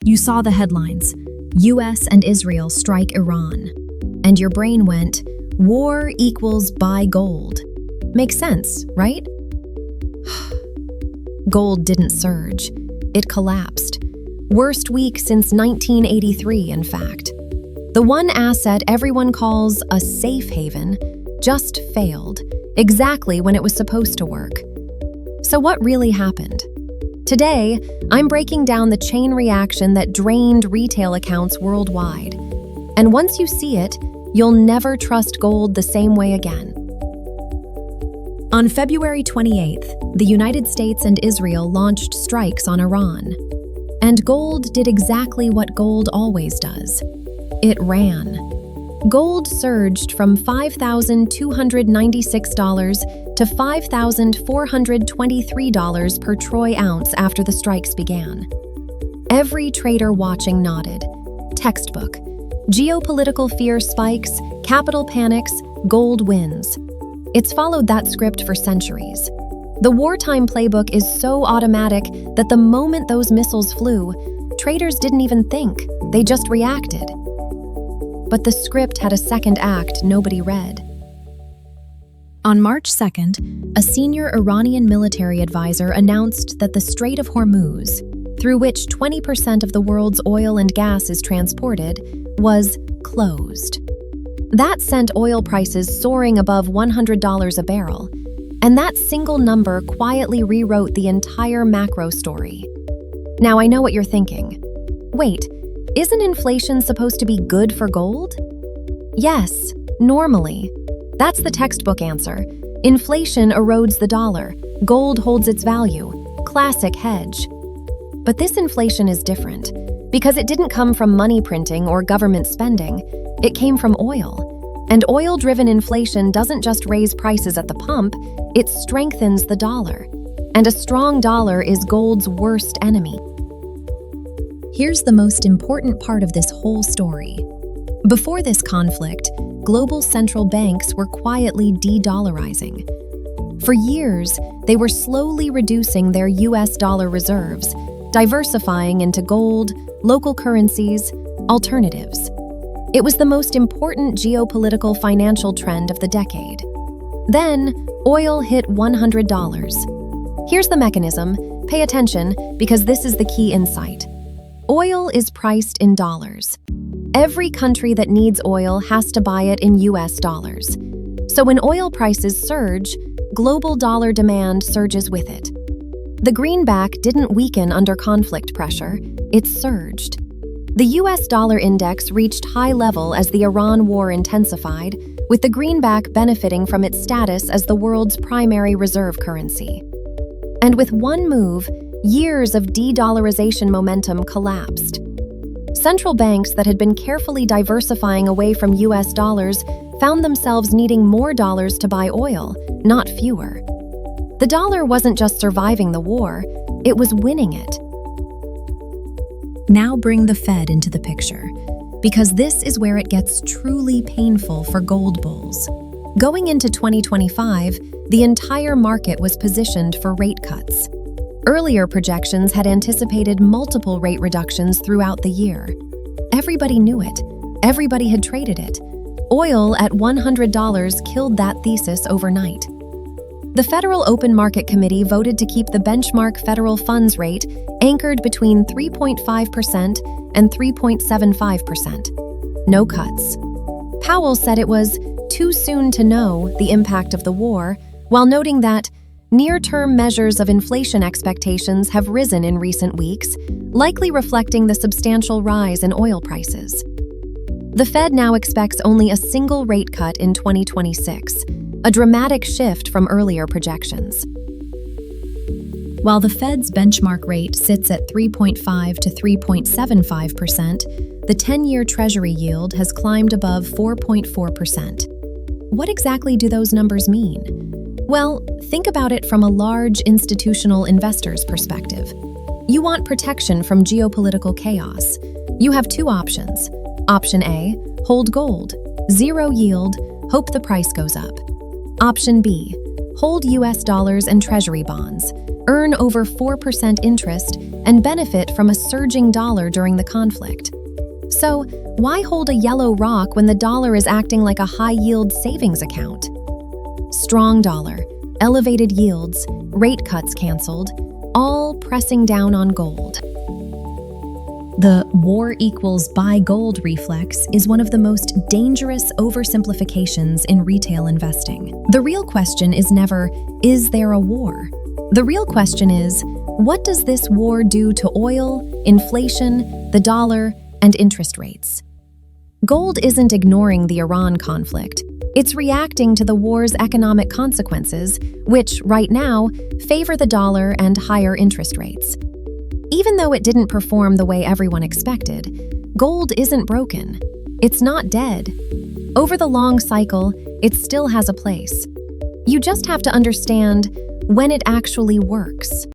You saw the headlines, US and Israel strike Iran. And your brain went, war equals buy gold. Makes sense, right? Gold didn't surge. It collapsed. Worst week since 1983, in fact. The one asset everyone calls a safe haven just failed, exactly when it was supposed to work. So what really happened? Today, I'm breaking down the chain reaction that drained retail accounts worldwide. And once you see it, you'll never trust gold the same way again. On February 28th, the United States and Israel launched strikes on Iran. And gold did exactly what gold always does. It ran. Gold surged from $5,296 to $5,423 per troy ounce after the strikes began. Every trader watching nodded. Textbook. Geopolitical fear spikes, capital panics, gold wins. It's followed that script for centuries. The wartime playbook is so automatic that the moment those missiles flew, traders didn't even think, they just reacted. But the script had a second act nobody read. On March 2nd, a senior Iranian military advisor announced that the Strait of Hormuz, through which 20% of the world's oil and gas is transported, was closed. That sent oil prices soaring above $100 a barrel, and that single number quietly rewrote the entire macro story. Now I know what you're thinking. Wait, isn't inflation supposed to be good for gold? Yes, normally. That's the textbook answer. Inflation erodes the dollar. Gold holds its value. Classic hedge. But this inflation is different because it didn't come from money printing or government spending. It came from oil. And oil-driven inflation doesn't just raise prices at the pump, it strengthens the dollar. And a strong dollar is gold's worst enemy. Here's the most important part of this whole story. Before this conflict, global central banks were quietly de-dollarizing. For years, they were slowly reducing their US dollar reserves, diversifying into gold, local currencies, alternatives. It was the most important geopolitical financial trend of the decade. Then, oil hit $100. Here's the mechanism. Pay attention, because this is the key insight. Oil is priced in dollars. Every country that needs oil has to buy it in US dollars. So when oil prices surge, global dollar demand surges with it. The greenback didn't weaken under conflict pressure, it surged. The US dollar index reached high level as the Iran war intensified, with the greenback benefiting from its status as the world's primary reserve currency. And with one move, years of de-dollarization momentum collapsed. Central banks that had been carefully diversifying away from US dollars found themselves needing more dollars to buy oil, not fewer. The dollar wasn't just surviving the war, it was winning it. Now bring the Fed into the picture, because this is where it gets truly painful for gold bulls. Going into 2025, the entire market was positioned for rate cuts. Earlier projections had anticipated multiple rate reductions throughout the year. Everybody knew it. Everybody had traded it. Oil at $100 killed that thesis overnight. The Federal Open Market Committee voted to keep the benchmark federal funds rate anchored between 3.5% and 3.75%. No cuts. Powell said it was too soon to know the impact of the war, while noting that near-term measures of inflation expectations have risen in recent weeks, likely reflecting the substantial rise in oil prices. The Fed now expects only a single rate cut in 2026, a dramatic shift from earlier projections. While the Fed's benchmark rate sits at 3.5 to 3.75%, the 10-year Treasury yield has climbed above 4.4%. What exactly do those numbers mean? Well, think about it from a large institutional investor's perspective. You want protection from geopolitical chaos. You have two options. Option A, hold gold, zero yield, hope the price goes up. Option B, hold US dollars and Treasury bonds, earn over 4% interest, and benefit from a surging dollar during the conflict. So, why hold a yellow rock when the dollar is acting like a high-yield savings account? Strong dollar, elevated yields, rate cuts canceled, all pressing down on gold. The war equals buy gold reflex is one of the most dangerous oversimplifications in retail investing. The real question is never, is there a war? The real question is, what does this war do to oil, inflation, the dollar, and interest rates? Gold isn't ignoring the Iran conflict. It's reacting to the war's economic consequences, which, right now, favor the dollar and higher interest rates. Even though it didn't perform the way everyone expected, gold isn't broken. It's not dead. Over the long cycle, it still has a place. You just have to understand when it actually works.